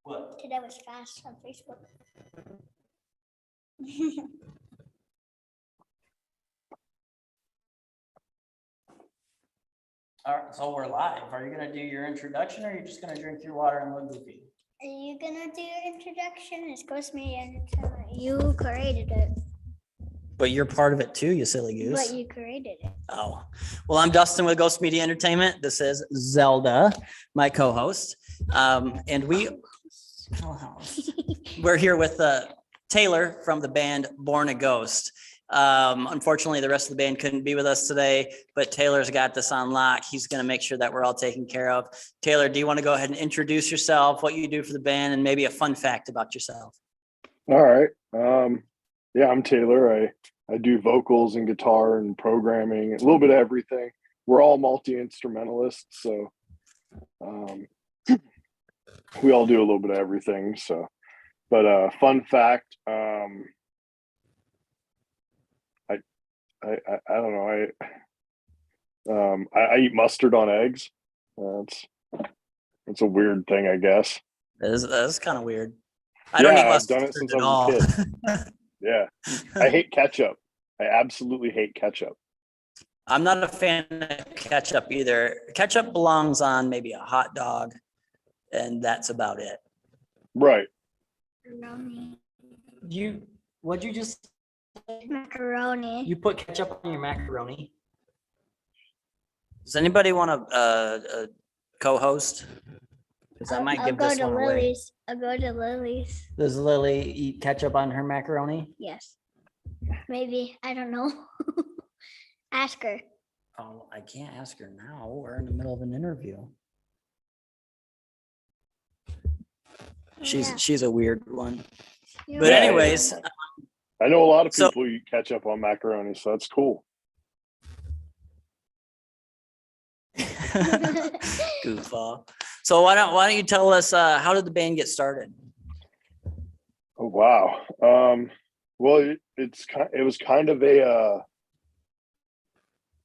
What? Today was fast on Facebook. All right, so we're live. Are you gonna do your introduction, or are you just gonna drink your water and look goofy? Are you gonna do your introduction? It's Ghost Media Entertainment. You created it. But you're part of it too, you silly goose. But you created it. Oh, well, I'm Dustin with Ghost Media Entertainment. This is Zelda, my co-host. And we're here with Taylor from the band Born a Ghost. Unfortunately, the rest of the band couldn't be with us today, but Taylor's got this on lock. He's going to make sure that we're all taken care of. Taylor, do you want to go ahead and introduce yourself, what you do for the band, and maybe a fun fact about yourself? All right. Yeah, I'm Taylor. I do vocals and guitar and programming, a little bit of everything. We're all multi-instrumentalists, so we all do a little bit of everything. So, but fun fact, I don't know. I eat mustard on eggs. It's a weird thing, I guess. That is kind of weird. I don't eat mustard. I've done it since I was a kid. Yeah, I hate ketchup. I absolutely hate ketchup. I'm not a fan of ketchup either. Ketchup belongs on maybe a hot dog, and that's about it. Right. Macaroni. What'd you just Macaroni. You put ketchup on your macaroni? Does anybody want a co-host? Because I might give this one away. I'll go to Lily's. Does Lily eat ketchup on her macaroni? Yes. Maybe. I don't know. Ask her. Oh, I can't ask her now. We're in the middle of an interview. She's a weird one. Yeah. But anyways, I know a lot of people eat ketchup on macaroni, so that's cool. Goofball. So why don't you tell us how did the band get started? Oh wow. Well, it was kind of a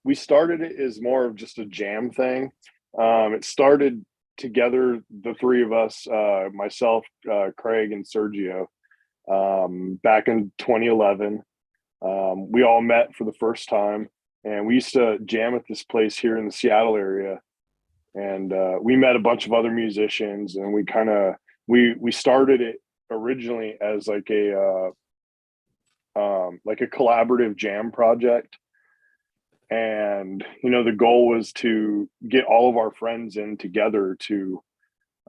we started it as more of just a jam thing. It started together, the three of us, myself, Craig, and Sergio, back in 2011. We all met for the first time, and we used to jam at this place here in the Seattle area. And we met a bunch of other musicians, and we started it originally as like a collaborative jam project. And the goal was to get all of our friends in together to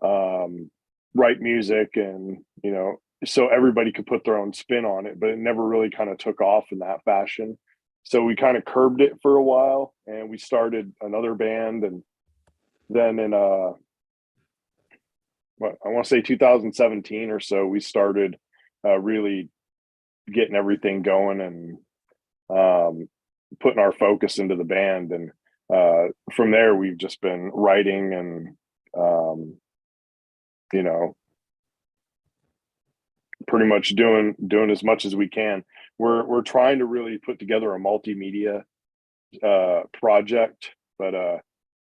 write music, and so everybody could put their own spin on it, but it never really kind of took off in that fashion. So we kind of curbed it for a while, and we started another band. And then in I want to say 2017 or so, we started really getting everything going and putting our focus into the band. And from there, we've just been writing and pretty much doing as much as we can. We're trying to really put together a multimedia project, but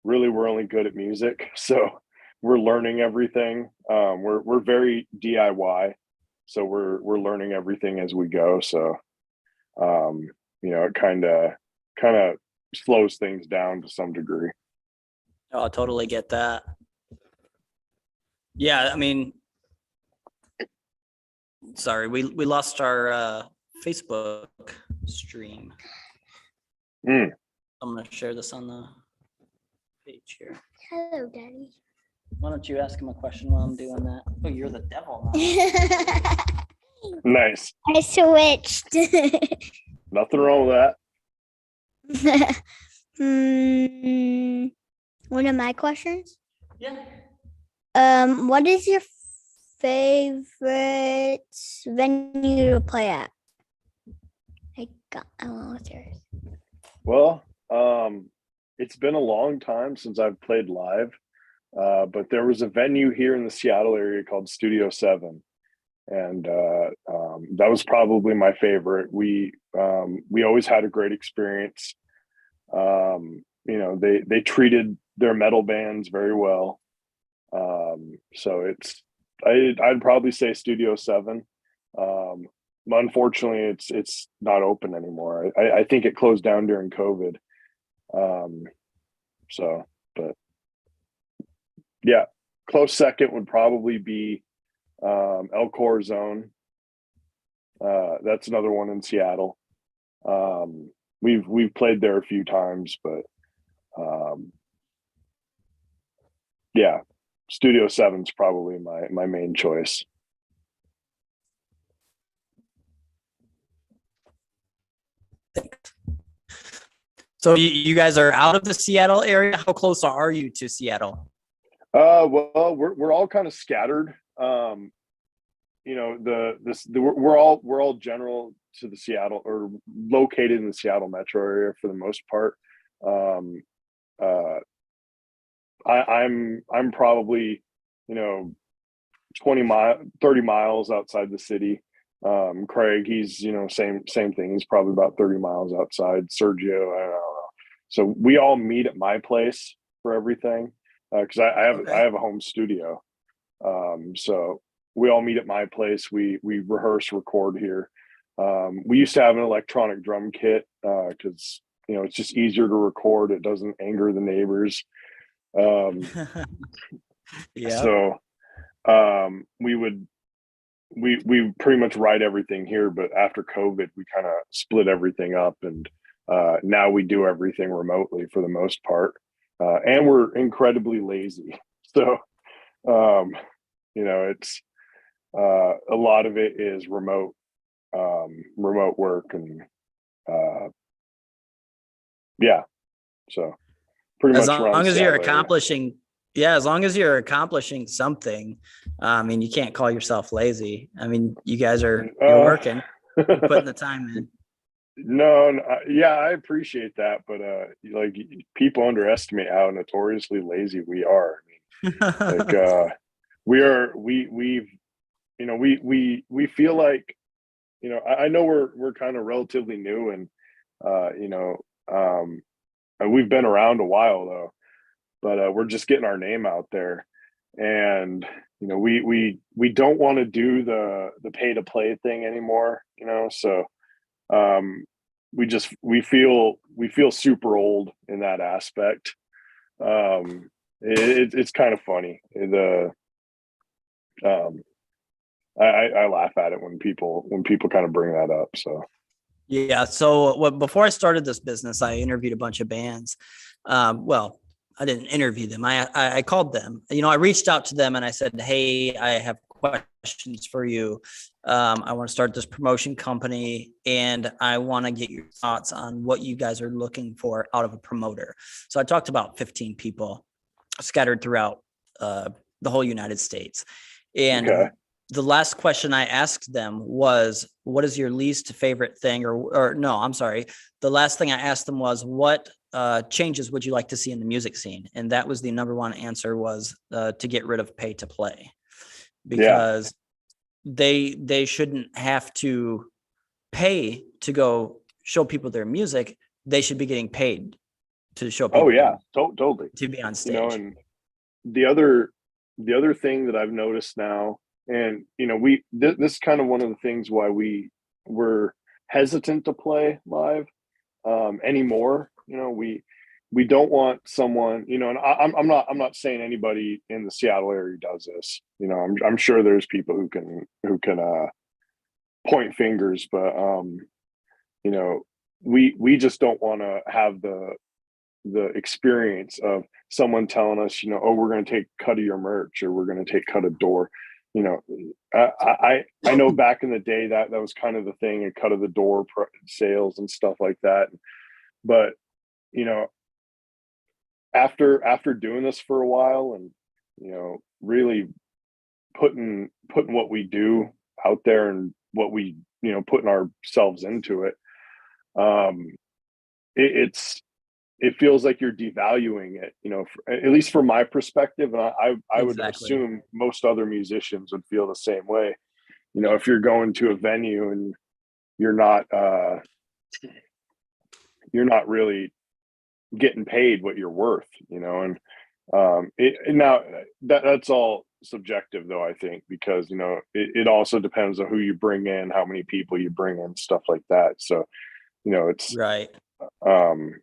really we're only good at music, so we're learning everything. We're very DIY, so we're learning everything as we go. So it kind of slows things down to some degree. Oh, I totally get that. Yeah, I mean, sorry, we lost our Facebook stream. I'm gonna share this on the page here. Hello, Daddy. Why don't you ask him a question while I'm doing that? Oh, you're the devil now. Nice. I switched. Nothing wrong with that. One of my questions. Yeah. What is your favorite venue to play at? I don't know what's yours. Well, it's been a long time since I've played live, but there was a venue here in the Seattle area called Studio 7, and that was probably my favorite. We always had a great experience. They treated their metal bands very well, so I'd probably say Studio 7. Um, Unfortunately, it's not open anymore. I think it closed down during COVID. Um, so, but yeah, close second would probably be El Corazon. That's another one in Seattle. We've played there a few times, but yeah, Studio 7's probably my main choice. So you guys are out of the Seattle area. How close are you to Seattle? Well, we're all kind of scattered. You know, we're all general to the Seattle, or located in the Seattle metro area for the most part. Um, uh, I'm probably, you know, 30 miles outside the city. Craig, he's, you know, same thing. He's probably about 30 miles outside. Sergio, I don't know. So we all meet at my place for everything. Cause I Okay. have a home studio. So we all meet at my place. We rehearse, record here. We used to have an electronic drum kit, cause you know, it's just easier to record. It doesn't anger the neighbors. Um, Yeah. so we pretty much write everything here, but after COVID we kind of split everything up, and now we do everything remotely for the most part, and we're incredibly lazy. So um, you know, it's a lot of it is remote work, and uh, yeah, so pretty As much around long as you're Seattle area. accomplishing, yeah, as long as you're accomplishing something, I mean, you can't call yourself lazy. I mean, you guys you're uh, working, you're putting the time in. No, no, yeah, I appreciate that, but like, people underestimate how notoriously lazy we are. I mean, like, we've, you know, we feel like, you know, I know we're kind of relatively new, and you know, and we've been around a while though, but we're just getting our name out there, and you know, we don't want to do the pay to play thing anymore, you know, so um we feel super old in that aspect. It's kind of funny, the um I laugh at it when people kind of bring that up, so Yeah. So before I started this business, I interviewed a bunch of bands. Well, I didn't interview them. I called them. You know, I reached out to them and I said, "Hey, I have questions for you. I want to start this promotion company, and I want to get your thoughts on what you guys are looking for out of a promoter." So I talked to about 15 people scattered throughout the whole United States, okay. and the last question I asked them was, what is your least favorite thing? Or no, I'm sorry. The last thing I asked them was, what changes would you like to see in the music scene? And that was the number one answer, was to get rid of pay to play, Yeah. because they shouldn't have to pay to go show people their music. They should be getting paid to show Oh people their, yeah, totally. to be on You know, stage. and the other thing that I've noticed now, and you know, this is kind of one of the things why we were hesitant to play live anymore. You know, we don't want someone, you know, and I'm not saying anybody in the Seattle area does this. You know, I'm sure there's people who can point fingers, but you know, we just don't want to have the experience of someone telling us, you know, oh, we're going to take cut of your merch, or we're going to take cut a door. You know, I know back in the day that was kind of the thing, and cut of the door sales and stuff like that. But you know, after doing this for a while, and you know, really putting what we do out there, and what we, you know, putting ourselves into it, um, it's it feels like you're devaluing it, you know, at least from my perspective. And I would Exactly. assume most other musicians would feel the same way. You know, if you're going to a venue and you're not you're not really getting paid what you're worth, you know, and now that's all subjective though, I think, because, you know, it also depends on who you bring in, how many people you bring in, stuff like that. So, you know, it's, Right. um,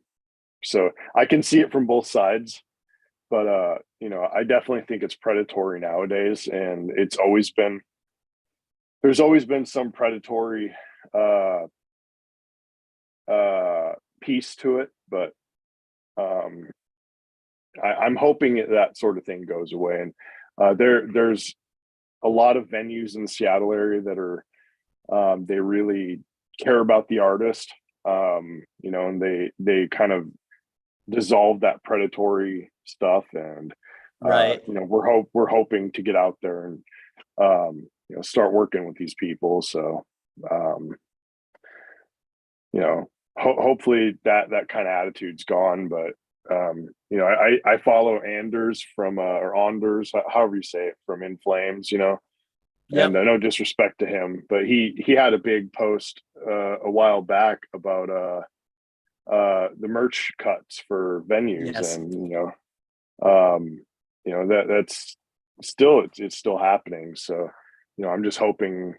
so I can see it from both sides, but, you know, I definitely think it's predatory nowadays, and there's always been some predatory, uh, piece to it, but, um, I'm hoping that sort of thing goes away. And there's a lot of venues in the Seattle area that are, they really care about the artist, you know, and they kind of dissolve that predatory stuff. And Right. you know, we're hoping to get out there and, you know, start working with these people. So, um, you know, hopefully that kind of attitude's gone. But you know, I follow Anders from or Anders, however you say it, from In Flames, you know, and Yep. no disrespect to him, but he had a big post a while back about the merch cuts for venues, Yes. and you know, that's still, it's still happening. So, you know, I'm just hoping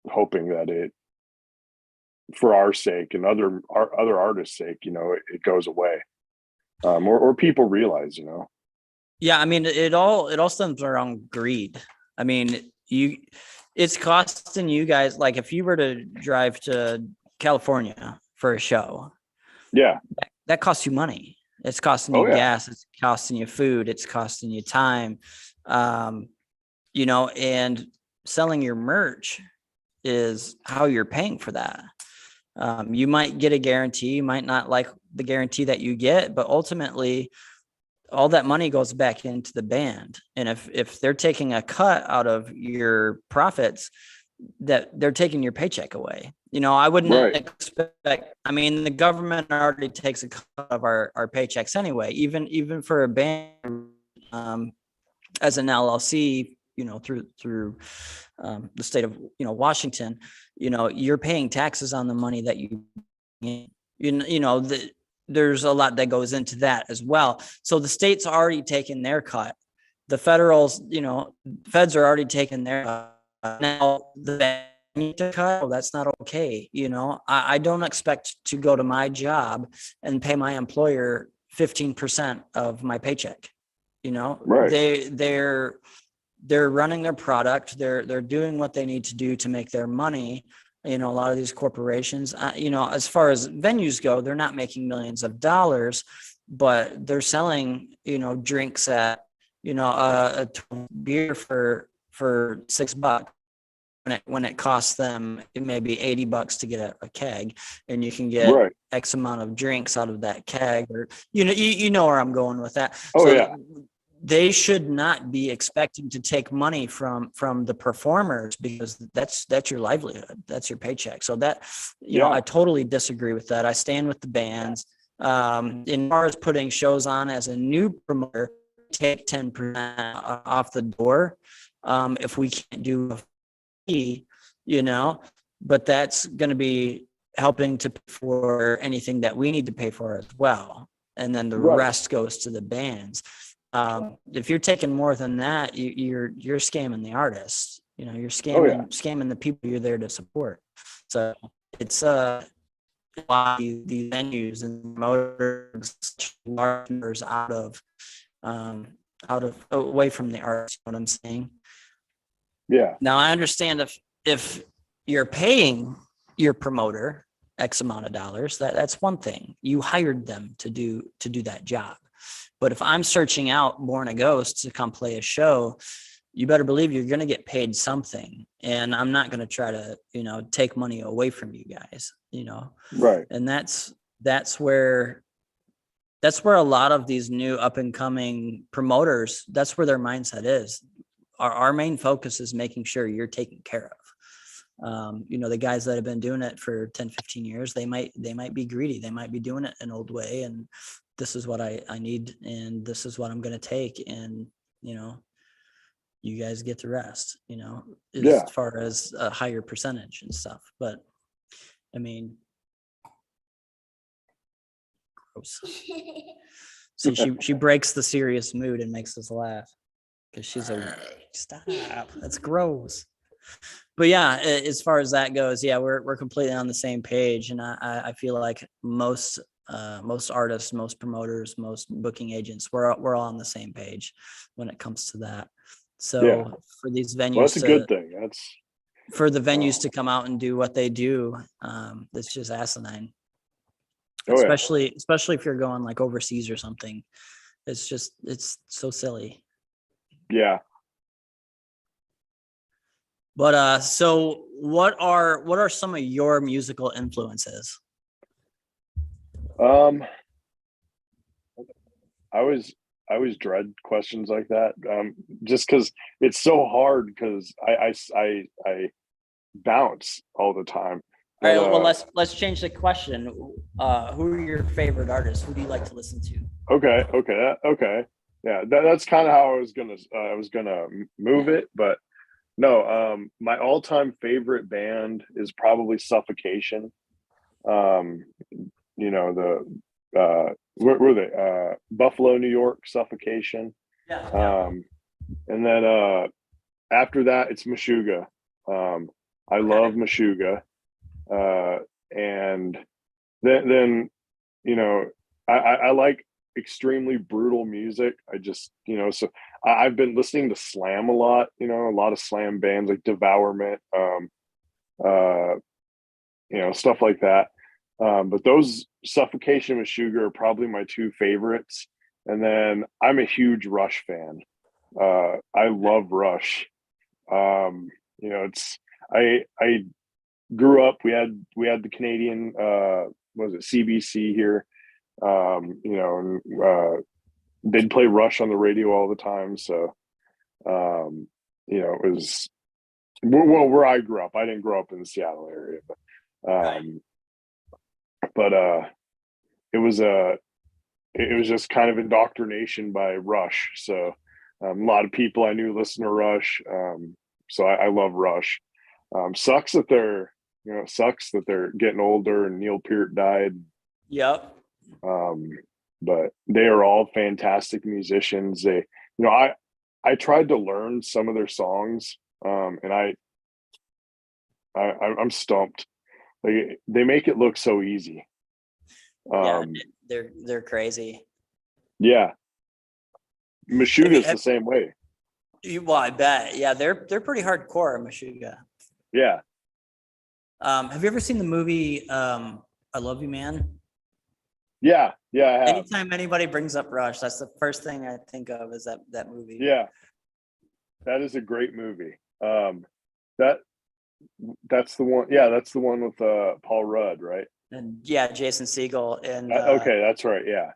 that it, for our sake and other artists' sake, you know, it goes away, or people realize, you know. Yeah, I mean, it all stems around greed. I mean, it's costing you guys, like if you were to drive to California for a show, Yeah. that costs you money. It's costing you Oh yeah. gas, it's costing you food, it's costing you time. Um, you know, and selling your merch is how you're paying for that. You might get a guarantee, you might not like the guarantee that you get, but ultimately all that money goes back into the band. And if they're taking a cut out of your profits, that they're taking your paycheck away. You know, I wouldn't Right. expect, I mean, the government already takes a cut of our paychecks anyway, even for a band, as an LLC, you know, through the state of, you know, Washington, you know, you're paying taxes on the money that you know, there's a lot that goes into that as well. So the state's already taken their cut. The federals, you know, feds are already taking their cut. Now the need to cut, oh, that's not okay. You know, I don't expect to go to my job and pay my employer 15% of my paycheck. You know, Right. they're running their product. They're doing what they need to do to make their money. You know, a lot of these corporations, you know, as far as venues go, they're not making millions of dollars, but they're selling, you know, drinks at, you know, a beer for $6 when it costs them maybe $80 to get a keg, and you can get Right. X amount of drinks out of that keg, or you know where I'm going with that. Oh yeah. So they should not be expecting to take money from the performers, because that's your livelihood, that's your paycheck. So that, you know, Yeah. I totally disagree with that. I stand with the bands. In far as putting shows on as a new promoter, take 10% off the door. If we can't do a fee, you know, but that's going to be helping to pay for anything that we need to pay for as well, and then the Right. rest goes to the bands. If you're taking more than that, you're scamming the artist. You know, you're Oh yeah. scamming the people you're there to support. So it's why these venues and promoters large numbers out of away from the arts. You know what I'm saying? Yeah. Now I understand if you're paying your promoter X amount of dollars, that's one thing. You hired them to do that job. But if I'm searching out Born a Ghost to come play a show, you better believe you're going to get paid something. And I'm not going to try to, you know, take money away from you guys, you know. Right. And that's where a lot of these new up and coming promoters, that's where their mindset is. Our main focus is making sure you're taken care of. You know, the guys that have been doing it for 10, 15 years, they might be greedy. They might be doing it an old way. And this is what I need. And this is what I'm going to take. And, you know, you guys get the rest, you know, as Yeah. far as a higher percentage and stuff. But I mean, gross. See, she breaks the serious mood and makes us laugh. because she's a stop. That's gross. But yeah, as far as that goes, yeah, we're completely on the same page, and I feel like most artists, most promoters, most booking agents, we're all on the same page when it comes to that. So Yeah. for these Well, venues that's a good thing. That's for the venues to come out and do what they do, that's just asinine. oh yeah. Especially if you're going like overseas or something. It's so silly. Yeah. But so what are some of your musical influences? Um, I always dread questions like that. Just because it's so hard because I bounce all the time. All right, But, well let's change the question. Who are your favorite artists? Who do you like to listen to? okay. Yeah, that's kind of how I was gonna move it, but no. My all-time favorite band is probably Suffocation. Um, you know where were they? Buffalo, New York, Suffocation. Yeah. And then after that, it's Meshuggah. I love Meshuggah. And then you know I like extremely brutal music. I just so I've been listening to slam a lot. A lot of slam bands like Devourment, uh, stuff like that. But those Suffocation with Sugar are probably my two favorites. And then I'm a huge Rush fan. I love Rush. It's I grew up. We had the Canadian was it CBC here. And they'd play Rush on the radio all the time. So it was where I grew up. I didn't grow up in the Seattle area, but it was just kind of indoctrination by Rush. So a lot of people I knew listen to Rush. So I love Rush. Sucks that they're getting older and Neil Peart died. Yep. But they are all fantastic musicians. I tried to learn some of their songs, and I'm stumped. Like they make it look so easy. Yeah, they're crazy. Yeah, Meshuggah's the same way. Well, I bet. Yeah, they're pretty hardcore, Meshuggah. Yeah. Have you ever seen the movie I Love You, Man? Yeah, I have. Anytime anybody brings up Rush, that's the first thing I think of is that movie. Yeah, that is a great movie. That's the one. Yeah, that's the one with Paul Rudd, right? And yeah, Jason Segel and okay, that's right. Yeah,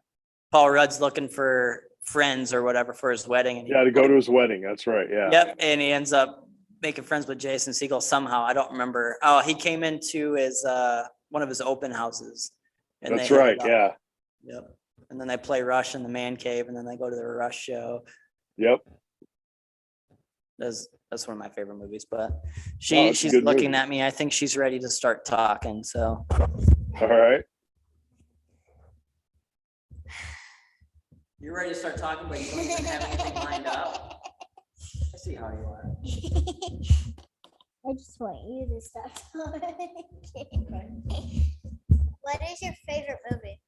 Paul Rudd's looking for friends or whatever for his wedding. And to go to his wedding. That's right. Yeah. Yep, and he ends up making friends with Jason Segel somehow. I don't remember. Oh, he came into his one of his open houses. And that's right. Yeah. Yep. And then they play Rush in the man cave, and then they go to the Rush show. Yep. That's one of my favorite movies. But she's looking at me. I think she's ready to start talking. So. All right. You're ready to start talking, but you don't even have anything lined up. I see how you are. I just want you to stop talking. What is your favorite movie?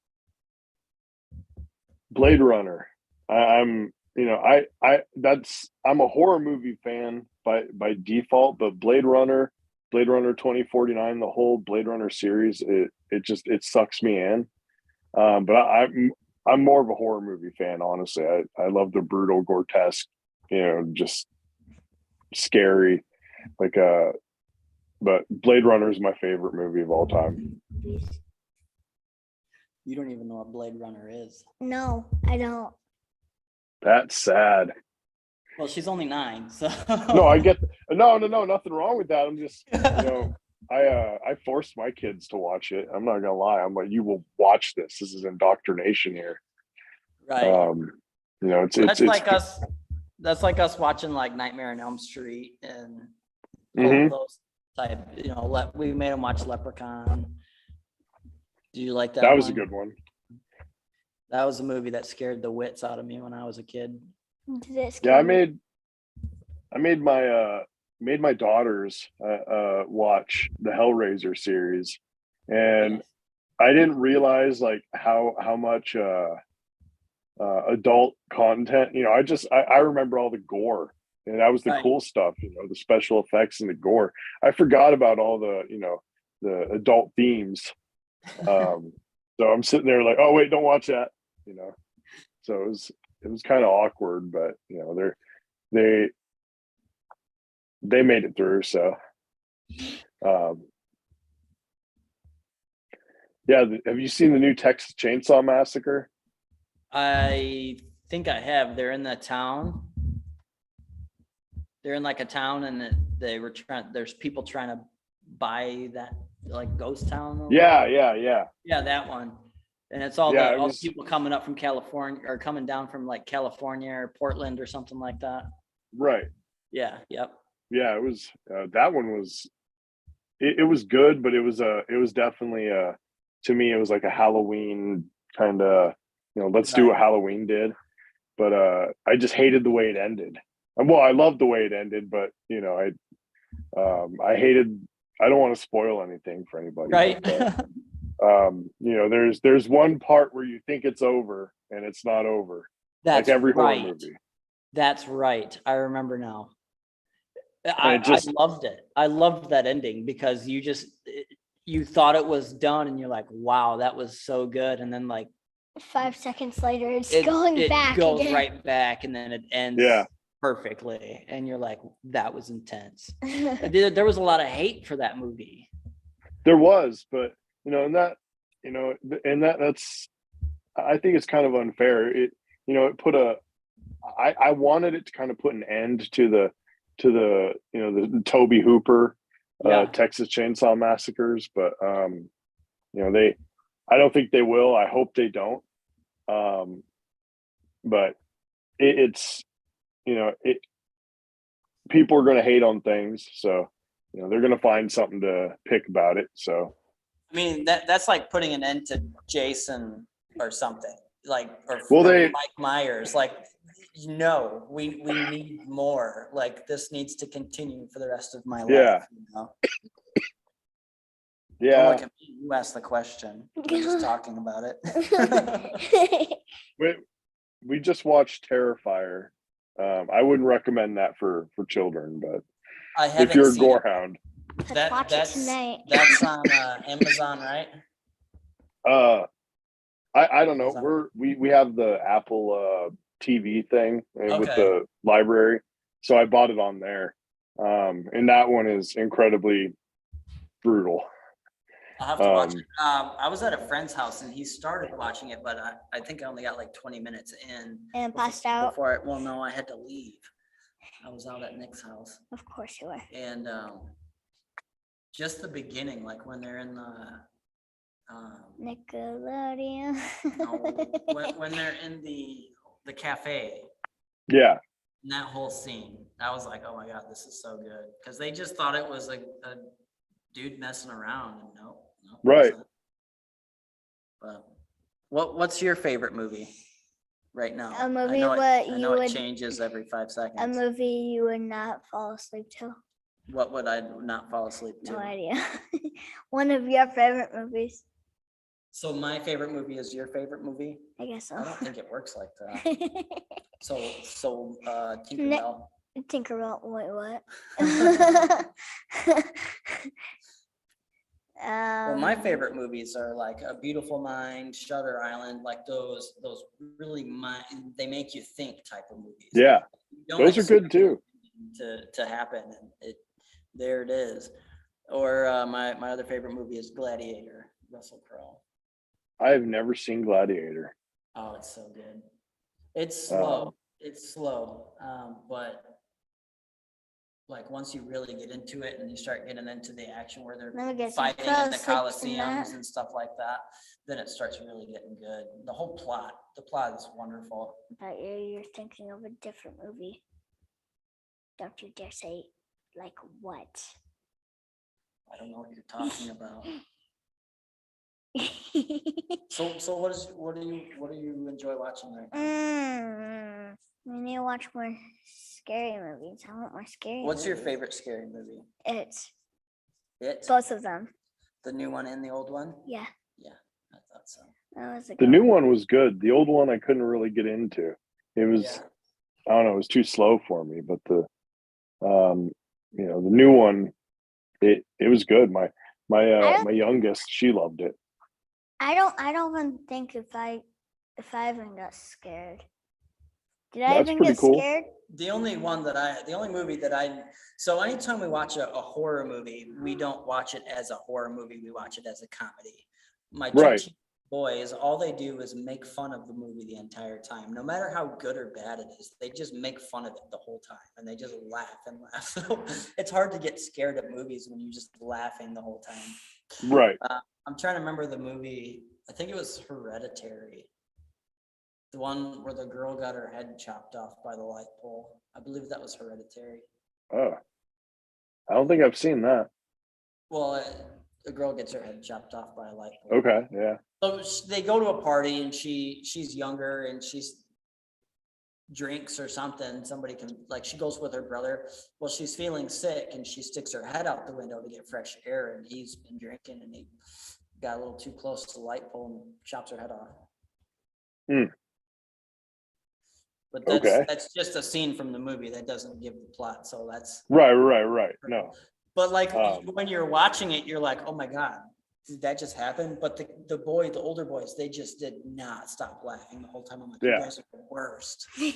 Blade Runner. I'm a horror movie fan by default, but Blade Runner 2049, the whole Blade Runner series, it sucks me in. But I'm more of a horror movie fan, honestly. I love the brutal, grotesque, just scary, but Blade Runner is my favorite movie of all time. You don't even know what Blade Runner is. No, I don't. That's sad. Well, she's only 9, so. No, I get no, nothing wrong with that. I'm just, I forced my kids to watch it. I'm not gonna lie. I'm like, you will watch this. This is indoctrination here. Right. It's like us. That's like us watching like Nightmare on Elm Street and all those type. We made them watch Leprechaun. Do you like that? That was a good one. That was a movie that scared the wits out of me when I was a kid. Did it scare you? I made my daughters watch the Hellraiser series, and I didn't realize like how much adult content. I remember all the gore, and that was the Right. cool stuff. The special effects and the gore. I forgot about all the the adult themes. So I'm sitting there like, oh wait, don't watch that. So it was kind of awkward, but they they made it through. So um, yeah, have you seen the new Texas Chainsaw Massacre? I think I have. They're in the town. They're in like a town, and they were trying. There's people trying to buy that like ghost town. or Yeah, whatever. yeah. Yeah, that one. And it's all Yeah, the it all the was. people coming up from California or coming down from like California or Portland or something like that. Right. Yeah. Yep. Yeah, it was. That one was. It was good, but it was definitely to me it was like a Halloween kind of, let's do Right. what Halloween did. But I just hated the way it ended. And well, I loved the way it ended, but I hated. I don't want to spoil anything for anybody. Right. But, there's one part where you think it's over and it's not over, That's like every horror right. movie. That's right. I remember now. And it I just loved it. I loved that ending because you thought it was done and you're like, wow, that was so good. And then like 5 seconds later, it's it going back goes again. right back and then it ends Yeah. perfectly. And you're like, that was intense. There was a lot of hate for that movie. there was, but that's I think it's kind of unfair. It put I wanted it to kind of put an end to the Toby Hooper Yeah. Texas Chainsaw Massacres, but I don't think they will. I hope they don't. But it's people are going to hate on things, so they're going to find something to pick about it. So I mean, that's like putting an end to Jason or something like, or they Mike Myers. Like, we need more. Like, this needs to continue for the rest of my Yeah. life. Don't yeah look at me. You asked the question. I'm just talking about it. we just watched Terrifier. I wouldn't recommend that for children, but I if haven't you're a seen it. gorehound, Let's watch it tonight. That's on Amazon, right? I don't know. Amazon. We have the Apple TV thing with Okay. the library, so I bought it on there. And that one is incredibly brutal. I'll have to watch it. I was at a friend's house and he started watching it, but I think I only got like 20 minutes in. And passed out. Well, no, I had to leave. I was out at Nick's house. Of course you were. And just the beginning, like when they're in the Nickelodeon. when they're in the cafe, Yeah, and that whole scene, I was like, oh my god, this is so good, because they just thought it was a dude messing around, and no, right. But what's your favorite movie right now? A movie I know it changes every 5 seconds. A movie you would not fall asleep to. What would I not fall asleep to? No idea. One of your favorite movies. So my favorite movie is your favorite movie? I guess so. I don't think it works like that. So Tinkerbell. Tinkerbell. Wait, what? Well, my favorite movies are like A Beautiful Mind, Shutter Island, like those really they make you think type of movies. Yeah, You don't those are expect good too. To happen, and there it is. Or my other favorite movie is Gladiator, Russell Crowe. I have never seen Gladiator. Oh, it's so good. It's slow. It's slow, but like once you really get into it and you start getting into the action where they're fighting in the Colosseums and stuff like that, then it starts really getting good. The plot is wonderful. But you're thinking of a different movie. Don't you dare say, like what? I don't know what you're talking about. So what do you enjoy watching right now? We need to watch more scary movies. I want more scary What's your movies. favorite scary movie? It's It, both of them. the new one and the old one? Yeah, Yeah, I thought so. that was a The good new one was good. The old one I couldn't really get into. It was, Yeah. I don't know, it was too slow for me. But the new one, it was good. My youngest, she loved it. I don't even think if I even got scared. Did I That's even pretty get cool. scared? The only movie that so anytime we watch a horror movie, we don't watch it as a horror movie, we watch it as a comedy. My two Right. boys, all they do is make fun of the movie the entire time. No matter how good or bad it is, they just make fun of it the whole time and they just laugh and laugh. So it's hard to get scared at movies when you're just laughing the whole time. Right. I'm trying to remember the movie. I think it was Hereditary. The one where the girl got her head chopped off by the light pole. I believe that was Hereditary. Oh, I don't think I've seen that. Well, the girl gets her head chopped off by a light pole. Okay. Yeah. So they go to a party and she's younger and she's drinks or something. Somebody can, like, she goes with her brother. Well, she's feeling sick and she sticks her head out the window to get fresh air, and he's been drinking and he got a little too close to the light pole and chops her head off. Hmm. But Okay. that's just a scene from the movie. That doesn't give the plot. So that's Right. No. But like Um, when you're watching it, you're like, oh my God, did that just happen? But the older boys, they just did not stop laughing the whole time. I'm like, you Yeah. guys are the worst. Oh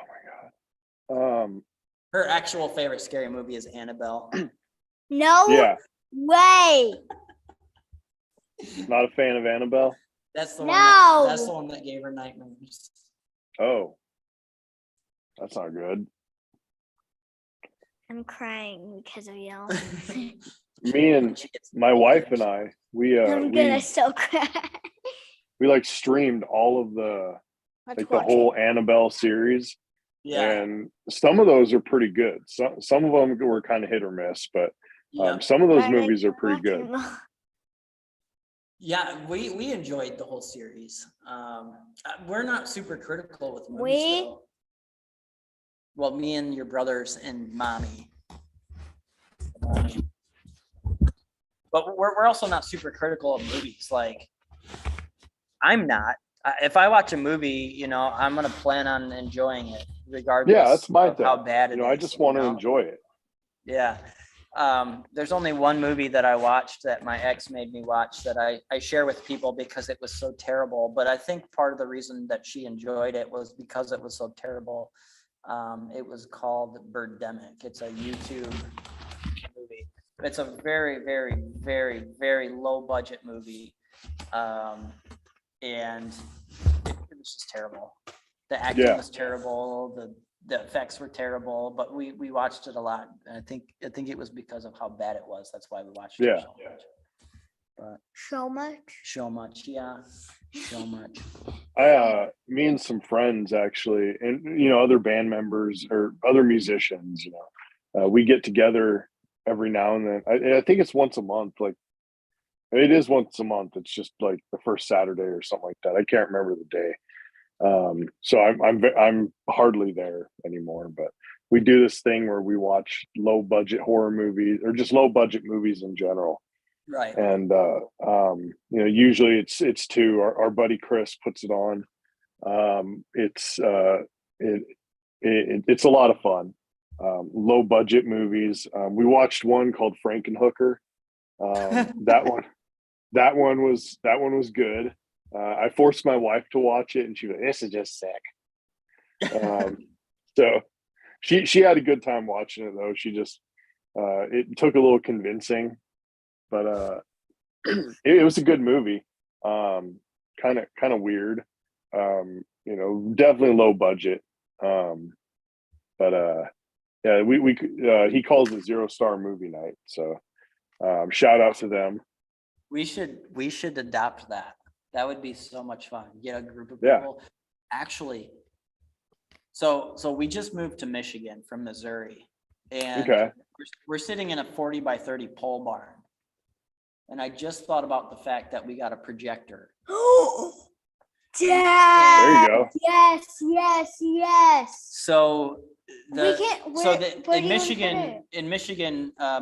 my God. Her actual favorite scary movie is Annabelle. No Yeah. way. Not a fan of Annabelle. That's the No. that's the one that gave her nightmares. Oh, that's not good. I'm crying because of y'all. Me and my wife and I, I'm gonna still cry. we like streamed all of the Let's like the watch whole it. Annabelle series, Yeah, and some of those are pretty good. Some of them were kind of hit or miss, but yeah, some of those But I movies are keep pretty good. watching them. yeah. We enjoyed the whole series. We're not super critical with movies, We- though. Well, me and your brothers and mommy. But we're also not super critical of movies. Like, I'm not. If I watch a movie, I'm gonna plan on enjoying it, regardless. Yeah, that's my of thing. how bad it is. I just want to enjoy it. Yeah. There's only one movie that I watched that my ex made me watch that I share with people because it was so terrible. But I think part of the reason that she enjoyed it was because it was so terrible. It was called Birdemic. It's a YouTube movie. It's a very, very, very, very low budget movie. And it was just terrible. The acting Yeah. was terrible. The effects were terrible, but we watched it a lot. And I think it was because of how bad it was. That's why we watched Yeah. it so much. But So much. so much, yeah, so much. Me and some friends actually, and other band members or other musicians, we get together every now and then. I think it's once a month. Like, it is once a month. It's just like the first Saturday or something like that. I can't remember the day. So I'm hardly there anymore, but we do this thing where we watch low budget horror movies or just low budget movies in general. Right. And usually it's two. Our buddy Chris puts it on. It's a lot of fun. Low budget movies. We watched one called Frankenhooker. That one was good. I forced my wife to watch it, and she was like, "This is just sick." So she had a good time watching it, though. She just it took a little convincing, but it was a good movie. Kind of weird. Definitely low budget. But yeah, we he calls it 0-star movie night. So shout out to them. We should adopt that. That would be so much fun. Get a group of Yeah. people. Actually, so we just moved to Michigan from Missouri, and Okay. we're sitting in a 40 by 30 pole barn. And I just thought about the fact that we got a projector. Dad. There you go. Yes, yes, yes. So We can't. so where the, do in you wanna put Michigan, it?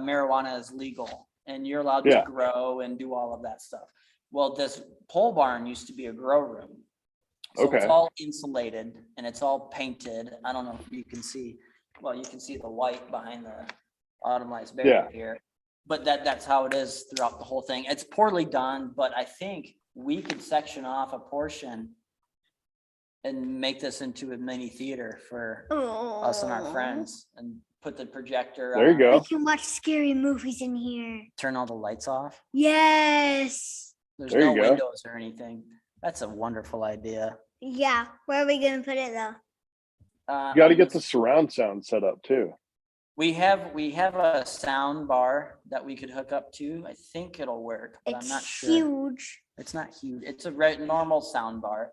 marijuana is legal and you're allowed Yeah. to grow and do all of that stuff. Well, this pole barn used to be a grow room. So it's Okay. all insulated and it's all painted. I don't know if you can see, well, you can see the white behind the automized barrier here. But that's how it is throughout the whole thing. It's poorly done, but I think we could section off a portion and make this into a mini theater for us and our Aw. friends and put the projector There you on, go. We can watch scary movies in here. turn all the lights off. Yes. There's There no you go. windows or anything. That's a wonderful idea. Yeah. Where are we gonna put it though? Uh, You got to on get this- the surround sound set up too. We have a sound bar that we could hook up to. I think it'll work, but I'm not It's sure. huge. It's not huge. It's a normal sound bar.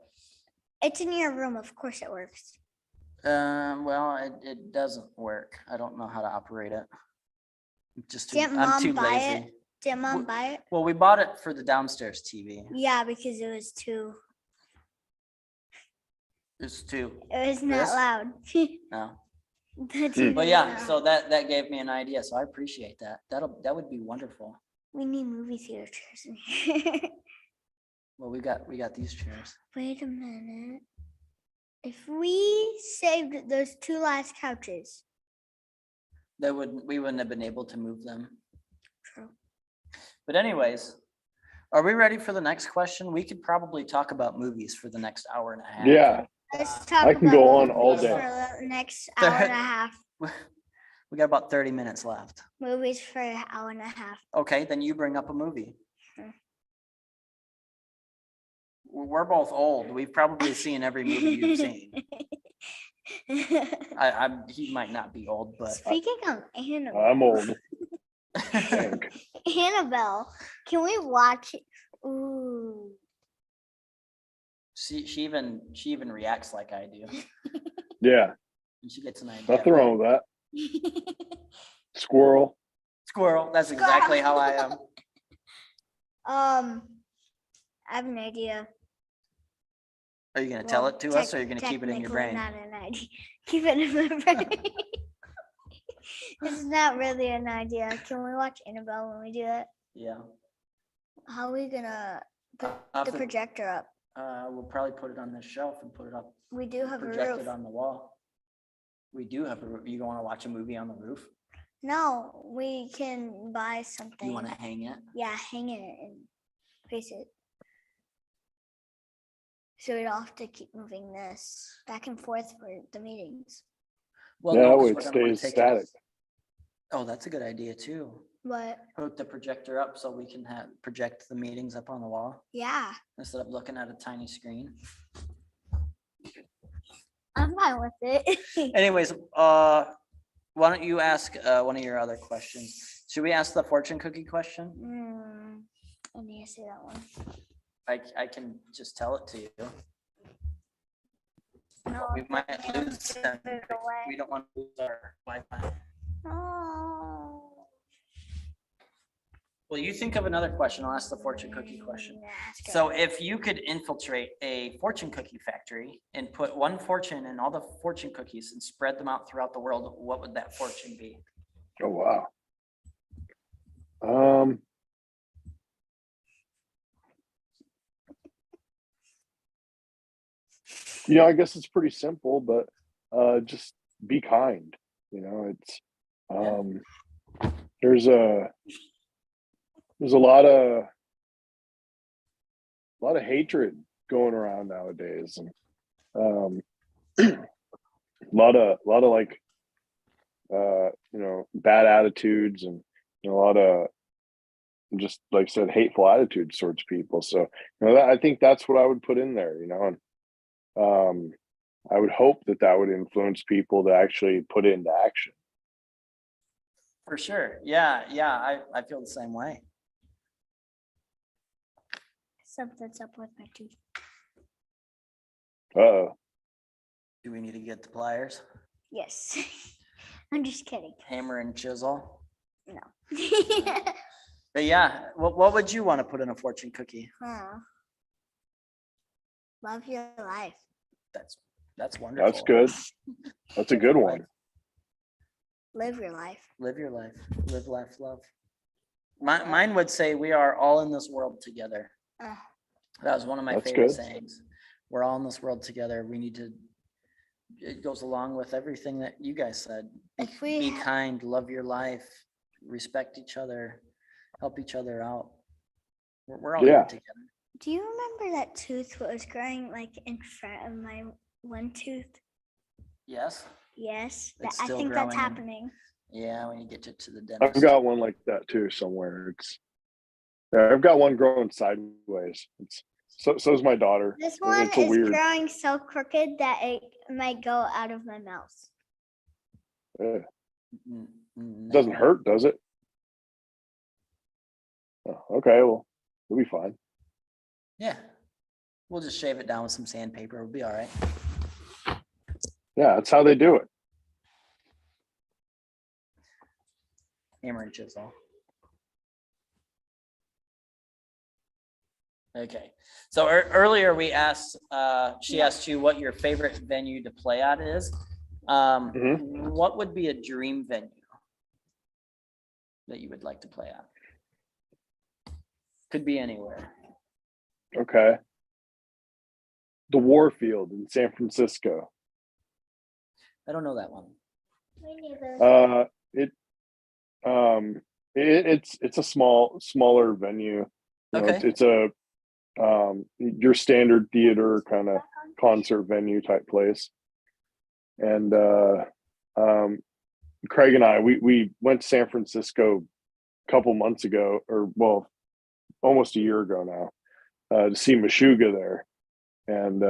It's in your room. Of course it works. Well, it doesn't work. I don't know how to operate it. Just too, Didn't I'm Mom too buy lazy. it? Did Mom buy it? Well, we bought it for the downstairs TV. Yeah, because it was too. It's too, It was not This? loud. no. The Hmm. TV But was yeah, loud. so that gave me an idea. So I appreciate that. That would be wonderful. We need movie theater chairs in here. Well, we got these chairs. Wait a minute. If we saved those two last couches. We wouldn't have been able to move them. True. But anyways, are we ready for the next question? We could probably talk about movies for the next hour and a half. Yeah. Let's talk I can about go on all movies day. for the next hour and a half. We got about 30 minutes left. Movies for an hour and a half. Okay, then you bring up a movie. Sure. We're both old. We've probably seen every movie you've seen. He might not be old, but Speaking of Annabelle, I'm old. I think. Annabelle, can we watch it? Ooh. she even reacts like I do. Yeah. And she gets an idea. Nothing wrong with that. Squirrel. Squirrel. That's exactly how I am. I have an idea. Are you gonna tell Well, it to us, or are you gonna keep it in your technically brain? Not an idea. Keep it in my brain. It's not really an idea. Can we watch Annabelle when we do it? Yeah. How are we gonna put Off the the- projector up? We'll probably put it on this shelf and put it up, We do have a project roof. it on the wall. We do have a roof. You want to watch a movie on the roof? No, we can buy something. You want to hang it? Yeah, hang it and face it. So we don't have to keep moving this back and forth for the meetings. Well, Yeah, no, that 'cause way it we're gonna wanna stays take static. Oh, that's a good idea too. But Hook the projector up so we can project the meetings up on the wall yeah, instead of looking at a tiny screen. I'm fine with it. Anyways, why don't you ask one of your other questions? Should we ask the fortune cookie question? I need to see that one. I can just tell it to you. No, We might lose them. Move it away. We don't want to lose our Wi-Fi. Oh. Well, you think of another question. I'll ask the fortune cookie question. Ask it. So if you could infiltrate a fortune cookie factory and put one fortune in all the fortune cookies and spread them out throughout the world, what would that fortune be? Oh, wow. I guess it's pretty simple, but just be kind. It's there's a lot of hatred going around nowadays, and a lot of like bad attitudes, and a lot of, just like I said, hateful attitudes towards people. So I think that's what I would put in there, and I would hope that would influence people to actually put it into action. For sure. Yeah. I feel the same way. Something's up with my tooth. Uh-oh. Do we need to get the pliers, Yes. I'm just kidding. hammer and chisel? No. But yeah, what would you want to put in a fortune cookie? Huh. Love your life. That's wonderful. That's good. That's a good one. Live your life. Live your life. Live, laugh, love. Mine would say we are all in this world together. Uh, That was one of my That's favorite good. sayings. We're all in this world together. We need to, it goes along with everything that you guys said. If we Be ha- kind, love your life, respect each other, help each other out. We're all in Yeah. it together. Do you remember that tooth was growing like in front of my one tooth? Yes? Yes, It's I still think that's growing in- happening. Yeah, when you get to the I've dentist. got one like that too somewhere. I've got one growing sideways. So's my daughter. This And one it's a is weird. growing so crooked that it might go out of my mouth. Doesn't No. hurt, does it? Oh, okay, well, it'll be fine. Yeah. We'll just shave it down with some sandpaper. We'll be all right. Yeah, that's how they do it. Hammer and chisel. Okay, so earlier we asked, she asked you what your favorite venue to play at is. What would be a dream venue that you would like to play at? Could be anywhere. Okay. The Warfield in San Francisco. I don't know that one. It's a smaller venue. You know, Okay. it's a your standard theater kind of concert venue type place. And Craig and I we went to San Francisco a couple months ago, or well, almost a year ago now, to see Meshuggah there. And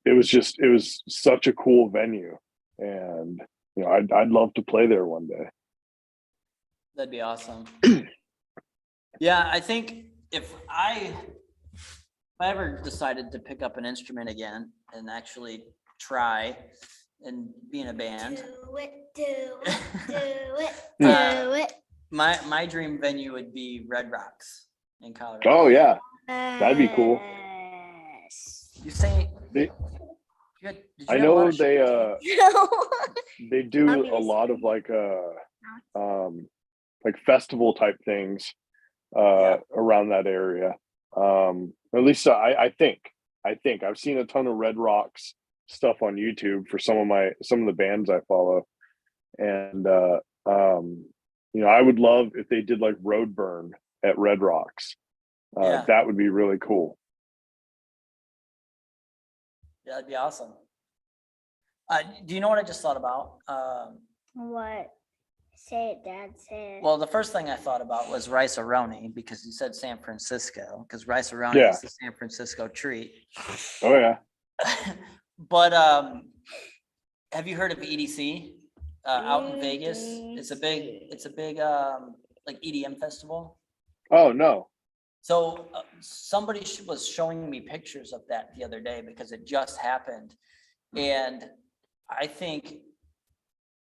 it was such a cool venue. And you know, I'd love to play there one day. That'd be awesome. Yeah, I think if I ever decided to pick up an instrument again and actually try and be in a band, Do it, do it, do it, Uh, do it. my dream venue would be Red Rocks in Colorado. Oh yeah, that'd be cool. Yes. You say They- did you I have a lot know of shows? they do a Obviously. lot of like festival type things Yeah. around that area. At least I think I've seen a ton of Red Rocks stuff on YouTube for some of the bands I follow. And you know, I would love if they did like Roadburn at Red Rocks. Yeah. That would be really cool. Yeah, that'd be awesome. Do you know what I just thought about? What? Say it, Dad. Say it. Well, the first thing I thought about was Rice-A-Roni because you said San Francisco, because Rice-A-Roni Yeah. is the San Francisco treat. Oh yeah. But have you heard of EDC out in Vegas? It's a big like EDM festival. Oh no. So somebody was showing me pictures of that the other day because it just happened. And I think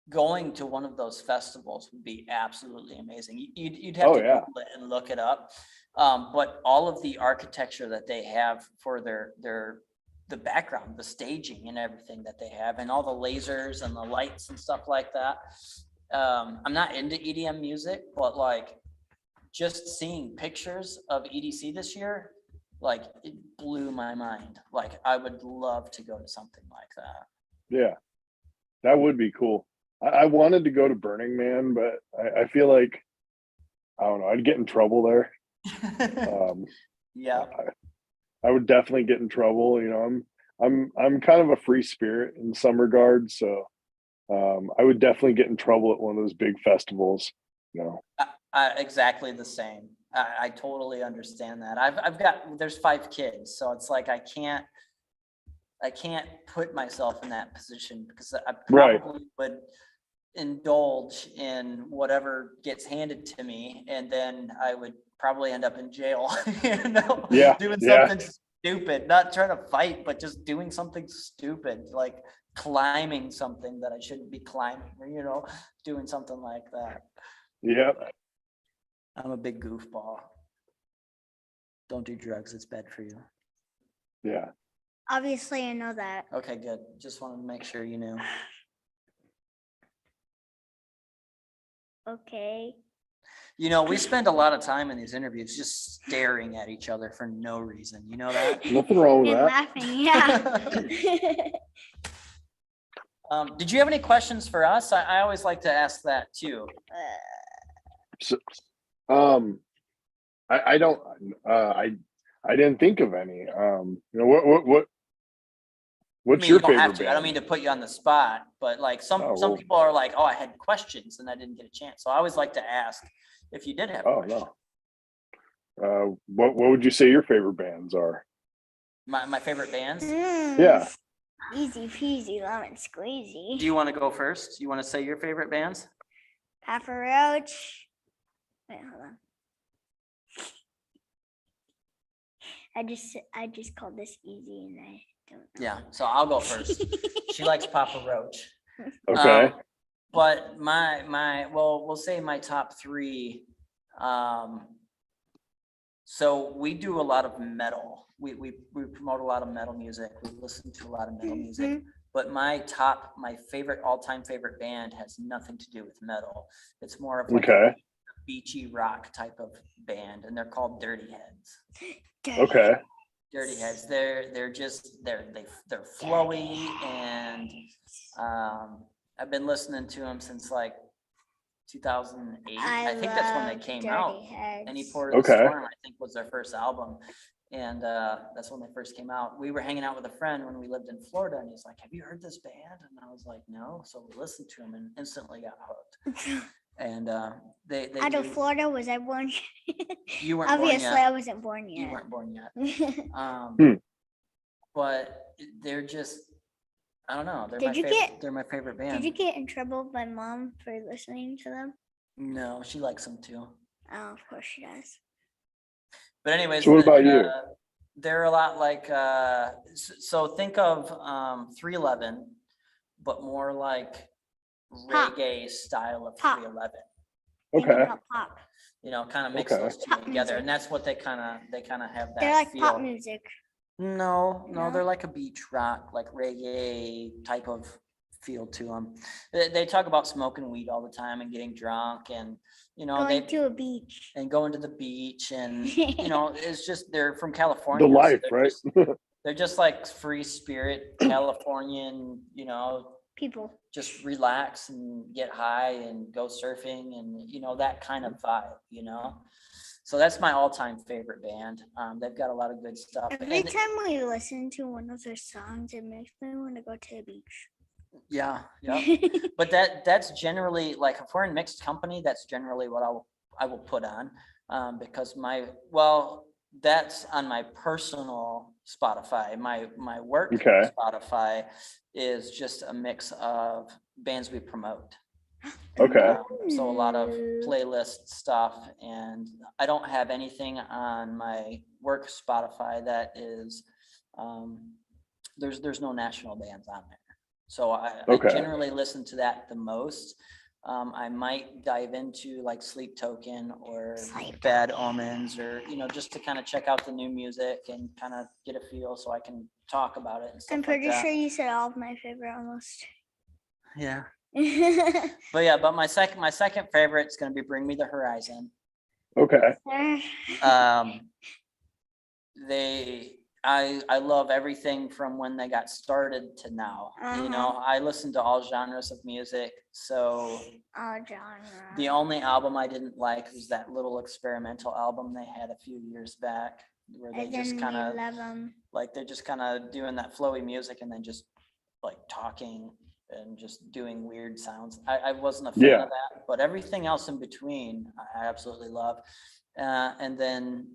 going to one of those festivals would be absolutely amazing. You'd have Oh, to yeah. Google it and look it up. But all of the architecture that they have for the background, the staging and everything that they have, and all the lasers and the lights and stuff like that. I'm not into EDM music, but like just seeing pictures of EDC this year, like it blew my mind. Like I would love to go to something like that. Yeah. That would be cool. I wanted to go to Burning Man, but I feel like I don't know, I'd get in trouble there. Yeah, I would definitely get in trouble. You know, I'm kind of a free spirit in some regards, so I would definitely get in trouble at one of those big festivals. You know. exactly the same. I totally understand that. There's 5 kids, so it's like I can't put myself in that position because I Right. probably would indulge in whatever gets handed to me, and then I would probably end up in jail, Yeah, doing yeah. something stupid, not trying to fight, but just doing something stupid, like climbing something that I shouldn't be climbing, or, doing something like that. Yeah. I'm a big goofball. Don't do drugs. It's bad for you. Yeah. Obviously, I know that. Okay, good. Just wanted to make sure you knew. Okay. You know, we spend a lot of time in these interviews just staring at each other for no reason. You know that? Nothing wrong with And that. laughing, yeah. Did you have any questions for us? I always like to ask that too. So, I don't, I didn't think of any. What's I mean, your you don't have favorite to. I don't band? mean to put you on the spot, but like some Oh, well. people are like, oh, I had questions and I didn't get a chance. So I always like to ask if you did have a Oh, question. no. What would you say your favorite bands are? My favorite bands. Yeah. Easy peasy, lemon squeezy. Do you want to go first? You want to say your favorite bands? Papa Roach. Wait, hold on. I just called this easy and I don't know. Yeah, so I'll go first. She likes Papa Roach. Okay. But well, we'll say my top three. So we do a lot of metal. We promote a lot of metal music. We listen to a lot of metal music. But my favorite, all-time favorite band has nothing to do with metal. It's more of like a beachy rock type of band, and they're called Dirty Heads. Okay. Dirty Heads. They're flowy, and I've been listening to them since like 2008. I think that's when they came out. Any Port of the Storm, I think, was their first album. And that's when they first came out. We were hanging out with a friend when we lived in Florida, and he's like, have you heard this band? And I was like, no. So we listened to them and instantly got hooked. And they out of Florida, was I born? You weren't Obviously, born yet. I wasn't born yet. You weren't born yet. But they're just, I don't know. They're my favorite band. Did you get in trouble with my mom for listening to them? No, she likes them too. Oh, of course she does. But anyways, So what about you? They're a lot like, so think of 311, but more like Pop. reggae style of Pop. 311. Okay. Pop. You know, kind of mix Okay. those two Pop together, music. and that's what they kind of have that. They're like feel. pop music. No, No? they're like a beach rock, like reggae type of feel to them. They talk about smoking weed all the time and getting drunk, and you know, Going to a beach. and going to the beach, and you know, it's just they're from California. The life, they're right? they're just like free spirit Californian, you know, People. just relax and get high and go surfing and, you know, that kind of vibe, you know? So that's my all-time favorite band. They've got a lot of good stuff. Every time we listen to one of their songs, it makes me want to go to the beach. Yeah. But that's generally, like, if we're in mixed company, that's generally what I will put on, because that's on my personal Spotify. My work Spotify is just a mix of bands we promote. Okay. So a lot of playlist stuff, and I don't have anything on my work Spotify that is, there's no national bands on there. So I generally listen to that the most. I might dive into like Sleep Token or Bad Omens, or, you know, just to kind of check out the new music and kind of get a feel so I can talk about it and stuff. I'm pretty like that. sure you said all of my favorite almost. Yeah. But my second favorite is going to be Bring Me the Horizon. Okay. I love everything from when they got started to now. You know, I listen to all genres of music. So all genre. The only album I didn't like was that little experimental album they had a few years back, where they just kind of like, they're just kind of doing that flowy music and then just like talking and just doing weird sounds. I wasn't a fan of that, but everything else in between I absolutely love. And then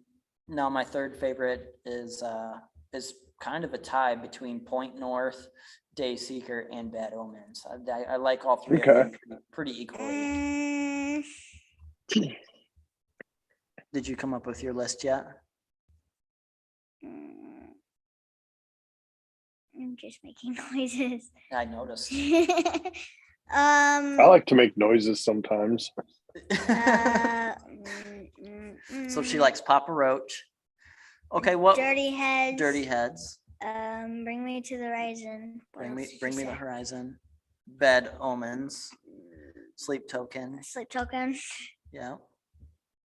now my third favorite is kind of a tie between Point North, Dayseeker, and Bad Omens. I like all three of them pretty equally. Did you come up with your list yet? I'm just making noises. I noticed. I like to make noises sometimes. So she likes Papa Roach. Okay, what? Dirty Heads. Dirty Heads. Bring Me to the Horizon. What else did Bring you me the say? horizon. Bad Omens. Sleep Token. Sleep Token. Yeah.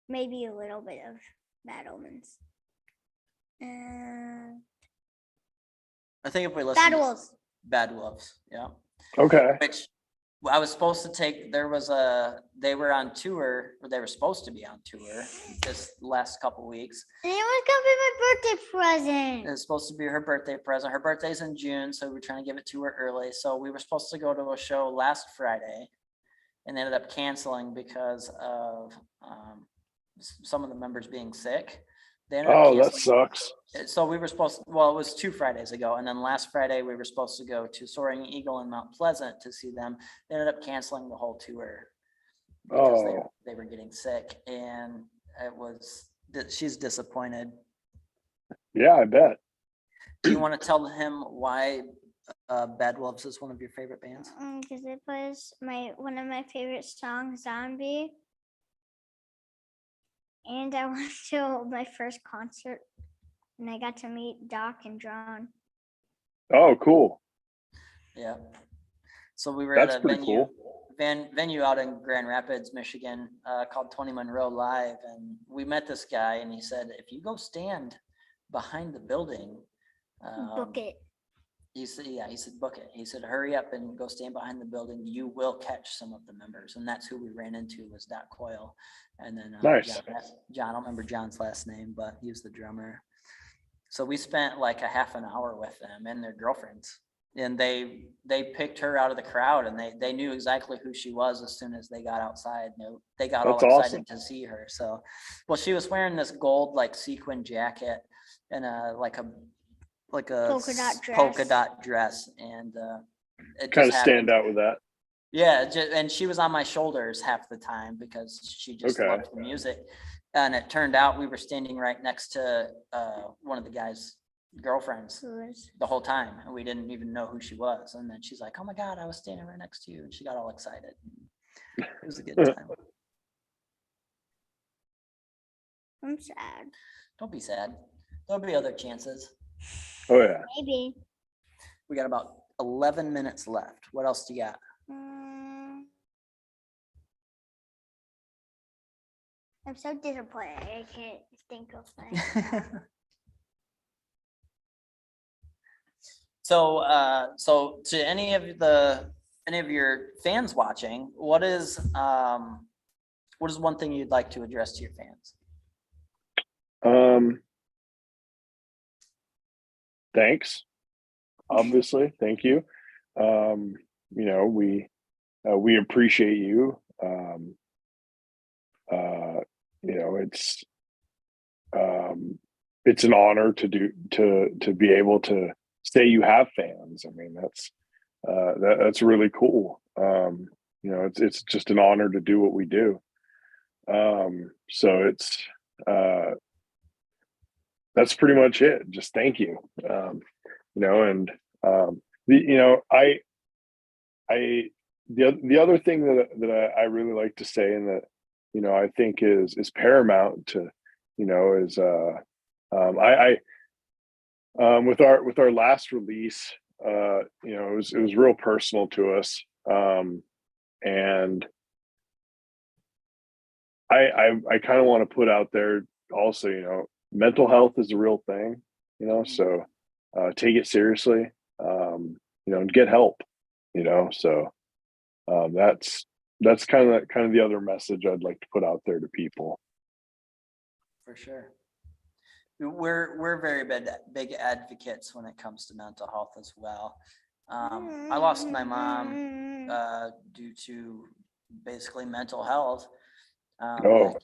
Maybe a little bit of Bad Omens. I think if we listen. Bad Wolves. Bad Wolves. Yeah. Okay. Which I was supposed to take. They were on tour, or they were supposed to be on tour this last couple weeks. And it was gonna be my birthday present. It was supposed to be her birthday present. Her birthday's in June, so we're trying to give it to her early. So we were supposed to go to a show last Friday and ended up canceling because of some of the members being sick. They ended up Oh, that canceling. sucks. So we were supposed, well, it was 2 Fridays ago, and then last Friday we were supposed to go to Soaring Eagle in Mount Pleasant to see them. They ended up canceling the whole tour because Oh, they were getting sick, and she's disappointed. yeah, I bet. Do you want to tell him why Bad Wolves is one of your favorite bands? Because it was one of my favorite songs, Zombie. And I went to my first concert and I got to meet Doc and John. Oh, cool. Yeah. So we were That's at a pretty cool. venue out in Grand Rapids, Michigan, called Tony Monroe Live, and we met this guy, and he said, if you go stand behind the building, Book it. he said, book it. He said, hurry up and go stand behind the building. You will catch some of the members. And that's who we ran into, was Doc Coyle. And then Nice. John, I don't remember John's last name, but he was the drummer. So we spent like a half an hour with them and their girlfriends. And they picked her out of the crowd, and they knew exactly who she was as soon as they got outside. They got That's all excited awesome. to see her. So, well, she was wearing this gold like sequin jacket and polka dot dress, and it Kind just of stand happened. out with that. Yeah, and she was on my shoulders half the time because she just Okay. loved the music. And it turned out we were standing right next to one of the guys' girlfriends the whole time, and we didn't even know who she was. And then she's like, "Oh my God, I was standing right next to you," and she got all excited. It was a good time. I'm sad. Don't be sad. There'll be other chances. Oh, yeah. Maybe. We got about 11 minutes left. What else do you got? I'm so disappointed. I can't think of anything. So to any of your fans watching, what is one thing you'd like to address to your fans? Thanks. Obviously, thank you. We appreciate you. It's an honor to be able to say you have fans. I mean, that's really cool. It's just an honor to do what we do. So it's that's pretty much it. Just thank you. The other thing that I really like to say, and that I think is paramount to is with our last release, it was real personal to us, and I kind of want to put out there also, mental health is a real thing, so take it seriously, and get help, so that's kind of the other message I'd like to put out there to people. For sure. We're very big advocates when it comes to mental health as well. I lost my mom due to basically mental health. Back in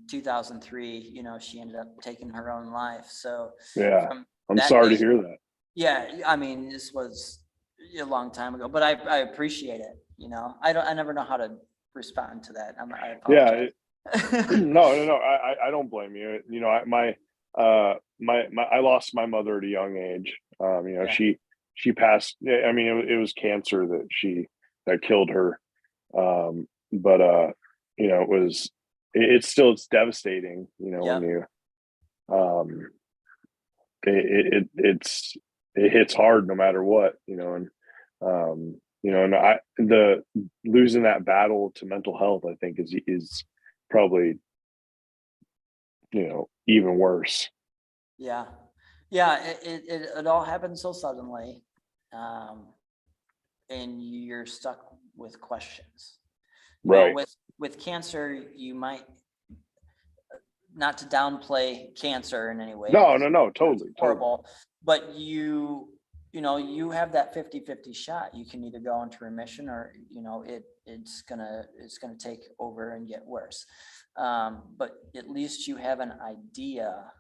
2003, she ended up taking her own life. So yeah, I'm sorry to hear that. Yeah, I mean, this was a long time ago, but I appreciate it. I never know how to respond to that. I apologize. No, I don't blame you. I lost my mother at a young age. She passed. I mean, it was cancer that killed her. But it was it's devastating, you know, when Yep. you, it hits hard no matter what, you know, and, you know, and the losing that battle to mental health, I think is probably, you know, even worse. Yeah. Yeah. It all happened so suddenly. And you're stuck with questions. Well, Right. with cancer, you might, not to downplay cancer in any way, No, because no, no, it's totally. horrible, but you know, you have that 50-50 shot. You can either go into remission, or, you know, it's gonna take over and get worse. But at least you have an idea,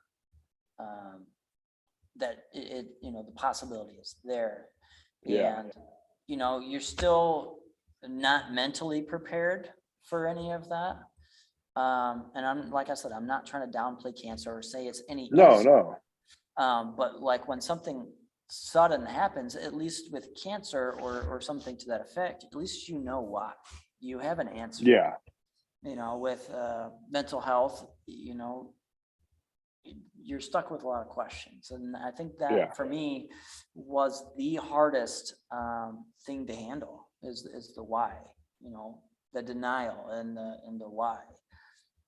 that you know, the possibility is there. Yeah. And, you know, you're still not mentally prepared for any of that. And like I said, I'm not trying to downplay cancer or say it's any No, easier. no. But like when something sudden happens, at least with cancer or something to that effect, at least you know why. You have an answer. Yeah. You know, with mental health, you know, you're stuck with a lot of questions. And I think Yeah. that for me was the hardest thing to handle is the why, you know, the denial and the why,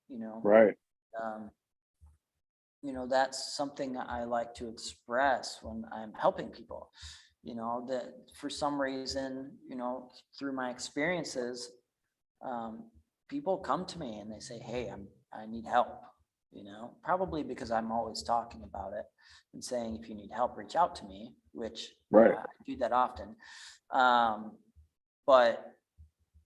you know. Right. Um, you know, that's something I like to express when I'm helping people, you know, that for some reason, you know, through my experiences, people come to me and they say, hey, I need help, you know, probably because I'm always talking about it and saying, if you need help, reach out to me, which Right. I do that often. But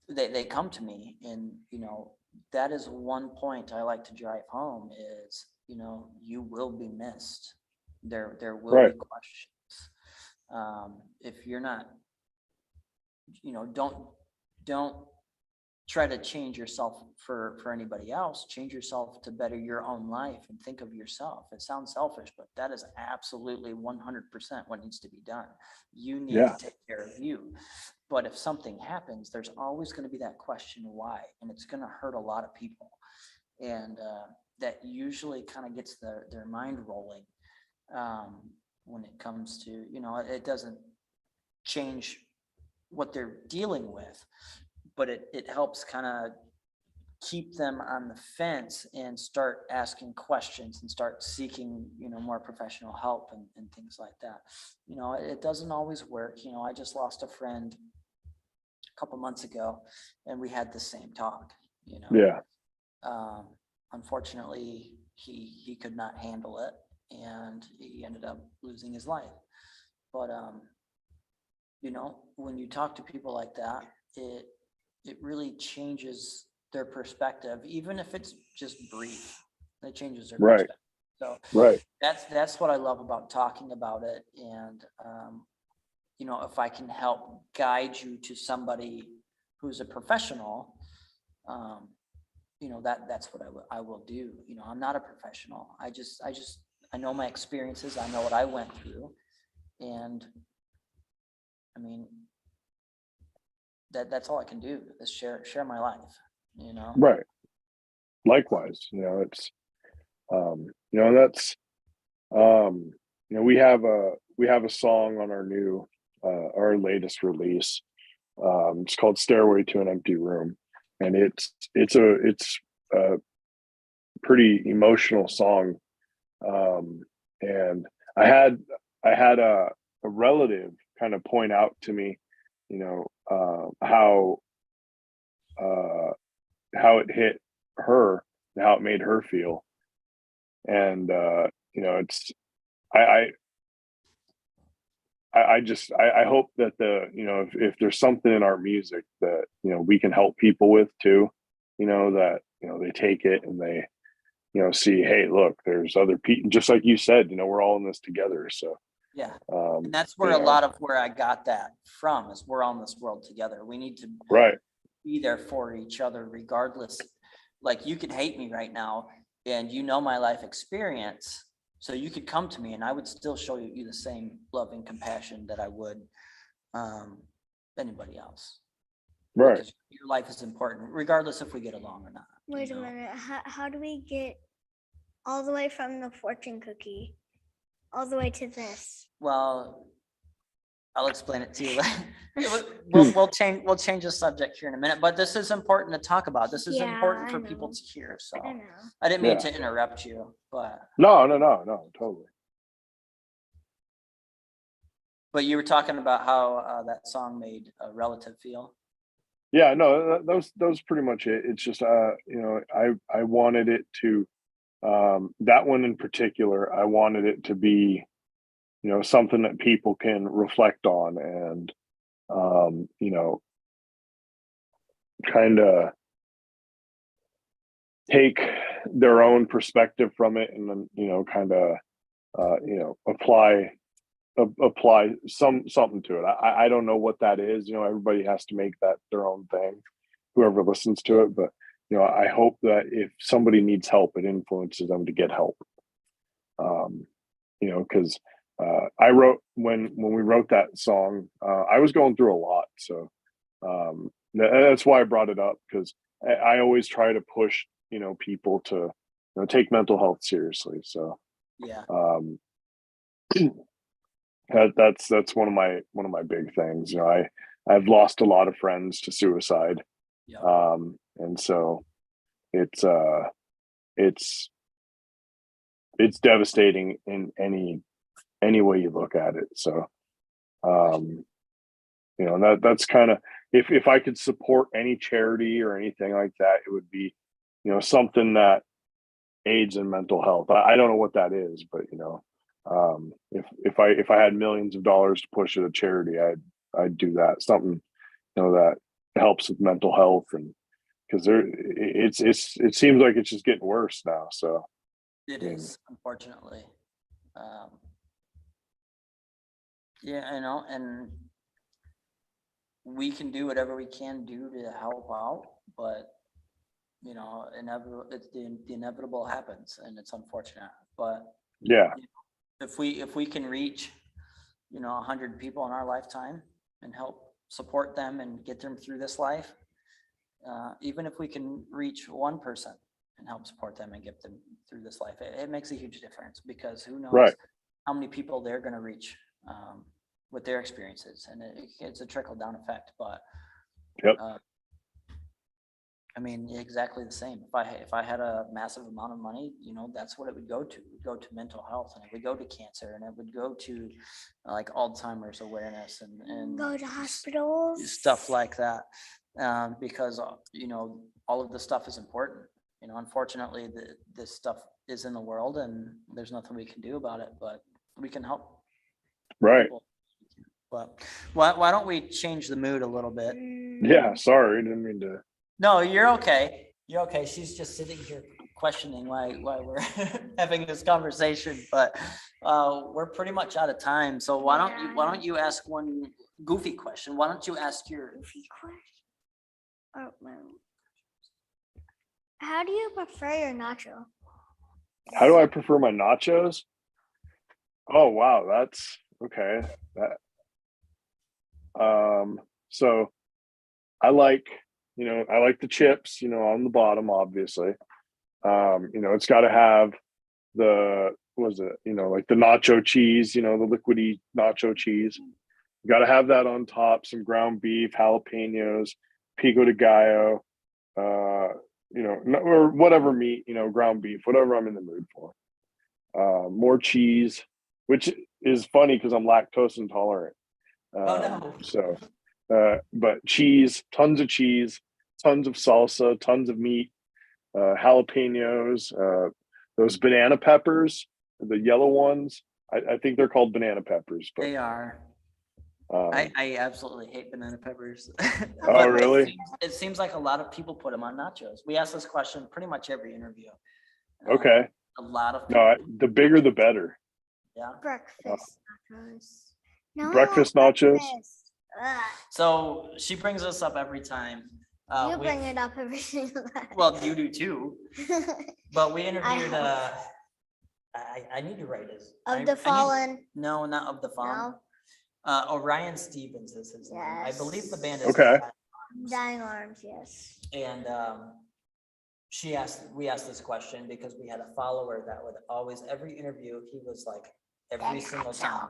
they come to me, and, you know, that is one point I like to drive home is, you know, you will be missed. There will Right. be questions. If you're not, you know, don't try to change yourself for anybody else. Change yourself to better your own life and think of yourself. It sounds selfish, but that is absolutely 100% what needs to be done. You need Yeah. to take care of you. But if something happens, there's always going to be that question why, and it's going to hurt a lot of people. And that usually kind of gets their mind rolling when it comes to, you know, it doesn't change what they're dealing with, but it helps kind of keep them on the fence and start asking questions and start seeking, you know, more professional help and things like that. You know, it doesn't always work. You know, I just lost a friend a couple months ago, and we had the same talk, you know. Yeah. Unfortunately, he could not handle it, and he ended up losing his life. But you know, when you talk to people like that, it really changes their perspective, even if it's just brief. It changes their Right. perspective. So Right. that's what I love about talking about it. And you know, if I can help guide you to somebody who's a professional, you know, that's what I will do. You know, I'm not a professional. I know my experiences. I know what I went through, and I mean, that's all I can do is share my life, you know. Right. Likewise, you know, it's, you know, that's, you know, we have a song on our latest release. It's called Stairway to an Empty Room. And it's a pretty emotional song. And I had a relative kind of point out to me, you know, how it hit her, and how it made her feel. And you know, it's I I hope that you know, if there's something in our music that, you know, we can help people with too, you know, that, you know, they take it and they, you know, see, hey, look, there's other people, just like you said, you know, we're all in this together. So Yeah. um, And that's where you a know, lot of where I got that from is we're all in this world together. We need to right, be there for each other regardless. Like, you could hate me right now and you know my life experience. So you could come to me and I would still show you the same love and compassion that I would anybody else. right, Because your life is important, regardless if we get along or not. Wait a know. minute. How do we get all the way from the fortune cookie all the way to this? Well, I'll explain it to you. We'll change the subject here in a minute, but this is important to talk about. This is Yeah, important I for people know. to hear. So I know. I didn't mean Yeah. to interrupt you, but No, totally. you were talking about how that song made a relative feel. Yeah, no, that was pretty much it. It's just, you know, I wanted it to, that one in particular, I wanted it to be, you know, something that people can reflect on and, you know, kind of take their own perspective from it and then, you know, kind of, you know, apply something to it. I don't know what that is. You know, everybody has to make that their own thing, whoever listens to it. But you know, I hope that if somebody needs help, it influences them to get help. You know, because I wrote when we wrote that song, I was going through a lot, so that's why I brought it up because I always try to push, you know, people to, you know, take mental health seriously. So Yeah. that's one of my big things. You know, I've lost a lot of friends to suicide, Yeah. and so it's it's devastating in any way you look at it. So you know, and that's kind of, if I could support any charity or anything like that, it would be, you know, something that aids in mental health. I don't know what that is, but you know, if I had millions of dollars to push at a charity, I'd do that. Something, you know, that helps with mental health, and because it seems like it's just getting worse now. So It is, unfortunately. Yeah, I know, and we can do whatever we can do to help out, but you know, it's the inevitable happens, and it's unfortunate. But yeah, if we can reach, you know, 100 people in our lifetime and help support them and get them through this life, even if we can reach one person and help support them and get them through this life, it makes a huge difference because who knows right. how many people they're going to reach with their experiences, and it's a trickle down effect. But Yep. I mean, exactly the same. If I had a massive amount of money, you know, that's what it would go to. It would go to mental health, and it would go to cancer, and it would go to like Alzheimer's awareness and Go to hospitals. stuff like that, because you know, all of this stuff is important. You know, unfortunately, this stuff is in the world, and there's nothing we can do about it, but we can help Right. people. But why don't we change the mood a little bit? Yeah. Sorry, didn't mean to. No, you're okay. You're okay. She's just sitting here questioning why we're having this conversation, but we're pretty much out of time. So why don't you ask one goofy question? Why don't you ask your Goofy question. Oh, well. How do you prefer your nacho? How do I prefer my nachos? Oh wow, that's okay. So I like, you know, I like the chips, you know, on the bottom, obviously. You know, it's got to have the, what was it, you know, like the nacho cheese, you know, the liquidy nacho cheese. You got to have that on top, some ground beef, jalapenos, pico de gallo, you know, or whatever meat, you know, ground beef, whatever I'm in the mood for. More cheese, which is funny because I'm lactose intolerant. no. So, but cheese, tons of salsa, tons of meat, jalapenos, those banana peppers, the yellow ones. I think they're called banana peppers, but They are. I absolutely hate banana peppers. oh, But really? it seems like a lot of people put them on nachos. We ask this question pretty much every interview. Okay. A lot of No, people. the bigger the better. Yeah. Breakfast nachos. No, I want Breakfast nachos? breakfast. Ugh. So she brings us up every time. You bring it up every single time. Well, you do too. But we interviewed. have. I need to write his. Of the Fallen. No, not Of the Fallen. No. Orion Stevens is his name. I believe the band is Okay. Dying Arms, yes. And we asked this question because we had a follower that would always, every interview, he was like, every single time.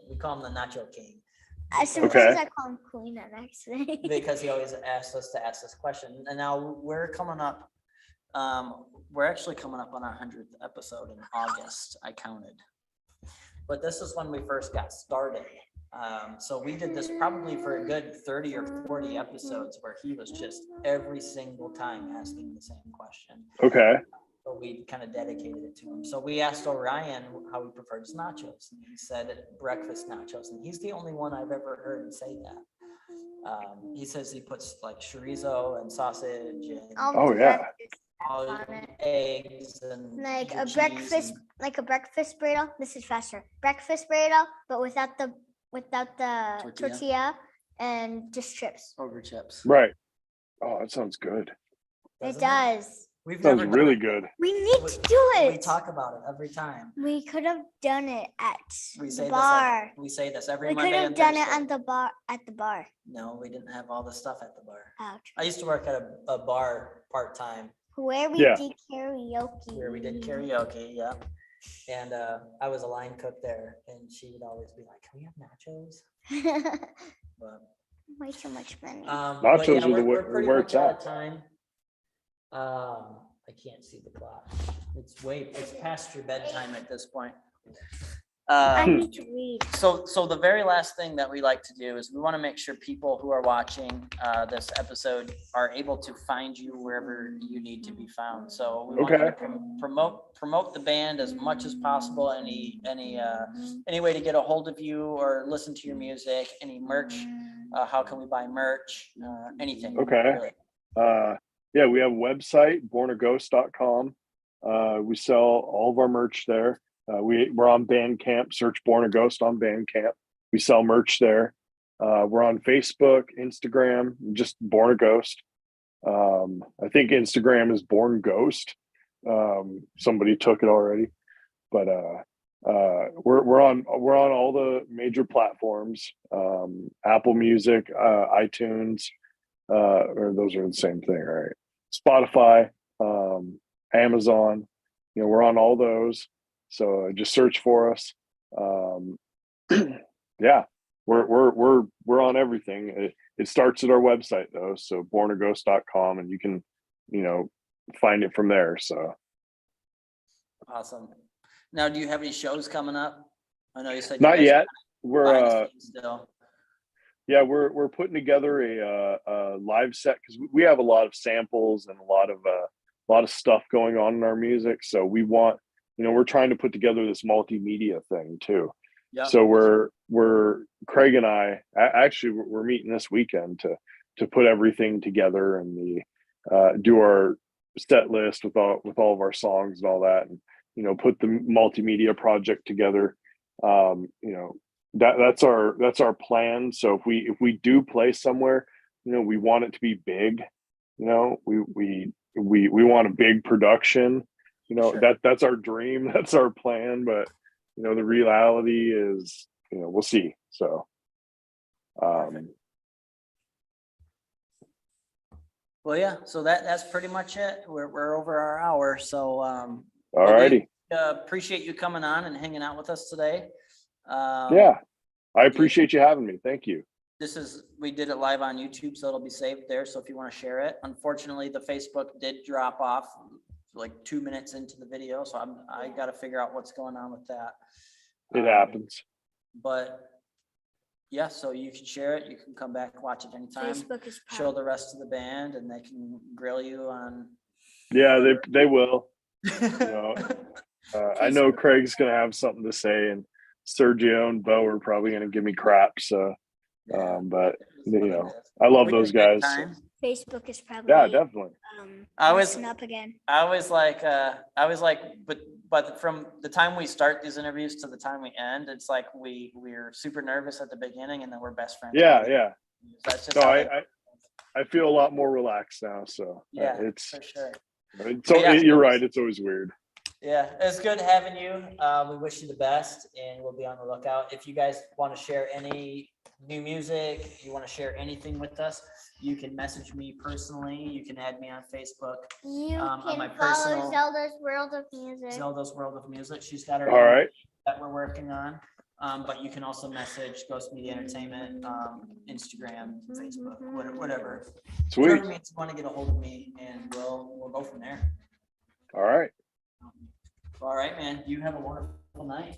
We call him the Nacho King. Sometimes I call him Queen on accident. Because he always asked us to ask this question. And now we're coming up, we're actually coming up on our 100th episode in August, I counted. But this is when we first got started. So we did this probably for a good 30 or 40 episodes where he was just every single time asking the same question. Okay. So we kind of dedicated it to him. So we asked Orion how he preferred his nachos. And he said breakfast nachos. And he's the only one I've ever heard say that. He says he puts like chorizo and sausage and Oh, yeah. all on it. eggs and Like the a cheese breakfast, and- like a breakfast burrito. This is faster. Breakfast burrito, but without the tortilla and just chips. over chips. Right. Oh, that sounds good. It Doesn't does. We've Sounds never really done it. good. We need to do We it. talk about it every time. We could have done it at We say the this. bar. We say this every We could Monday have and done it Thursday. on the bar at the bar. No, we didn't have all the stuff at the bar. Ouch. I used to work at a bar part-time Where we Yeah. did karaoke. where we did karaoke, yeah. And I was a line cook there, and she would always be like, "Can we have nachos?" But, Way too much money. but Nachos are we're pretty where much it's out at. of time. I can't see the clock. It's past your bedtime at this point. I Um, need to read. So the very last thing that we like to do is we want to make sure people who are watching this episode are able to find you wherever you need to be found. So we want you to promote the band as much as possible. Any way to get a hold of you or listen to your music, any merch, how can we buy merch, anything. Okay. really. Yeah, we have a website, bornaghost.com. We sell all of our merch there. We're on Bandcamp. Search Born a Ghost on Bandcamp. We sell merch there. We're on Facebook, Instagram, just Born a Ghost. I think Instagram is Born Ghost. Somebody took it already, but we're on all the major platforms. Apple Music, iTunes, or those are the same thing, right? Spotify, Amazon. You know, we're on all those. So just search for us. Yeah, we're on everything. It starts at our website though, so bornaghost.com, and you can, find it from there. So Awesome. Now, do you have any shows coming up? I know you said. not yet. Behind the We're scenes still. yeah, we're putting together a live set because we have a lot of samples and a lot of stuff going on in our music. So we want, we're trying to put together this multimedia thing too. Yep. So we're Craig and I actually we're meeting this weekend to put everything together and do our set list with all of our songs and all that, and put the multimedia project together. That's our plan. So if we do play somewhere, we want it to be big. We want a big production. Sure. That's our dream. That's our plan. But the reality is, we'll see. So, Well, yeah. So that's pretty much it. We're over our hour. So alrighty. appreciate you coming on and hanging out with us today. Yeah, I appreciate you having me. Thank you. We did it live on YouTube, so it'll be saved there. So if you want to share it, unfortunately, the Facebook did drop off like 2 minutes into the video. So I got to figure out what's going on with that. It happens. But yeah, so you can share it. You can come back, watch it anytime. Facebook is Show the rest of the band and they can grill you on. Yeah, they will. I know Craig's gonna have something to say, and Sergio and Bo are probably gonna give me crap. So, Yeah. but It's what it is. I love We had a those good guys. so- time. Facebook is probably Yeah, definitely. I was- messing up again. I was like, but from the time we start these interviews to the time we end, it's like we're super nervous at the beginning and then we're best friends. Yeah. That's just No, how it- I feel a lot more relaxed now. So Yeah, it's for sure. so Yeah. you're right. It's always weird. Yeah, it's good having you. We wish you the best and we'll be on the lookout. If you guys want to share any new music, you want to share anything with us, you can message me personally. You can add me on Facebook, You on my can follow personal- Zelda's World of Music. Zelda's World of Music. She's got her All own right. that we're working on. But you can also message Ghost Media Entertainment, Instagram, Facebook, whatever. Sweet. Whatever means you want to get a hold of me and we'll go from there. All right. All right, man. You have a wonderful night.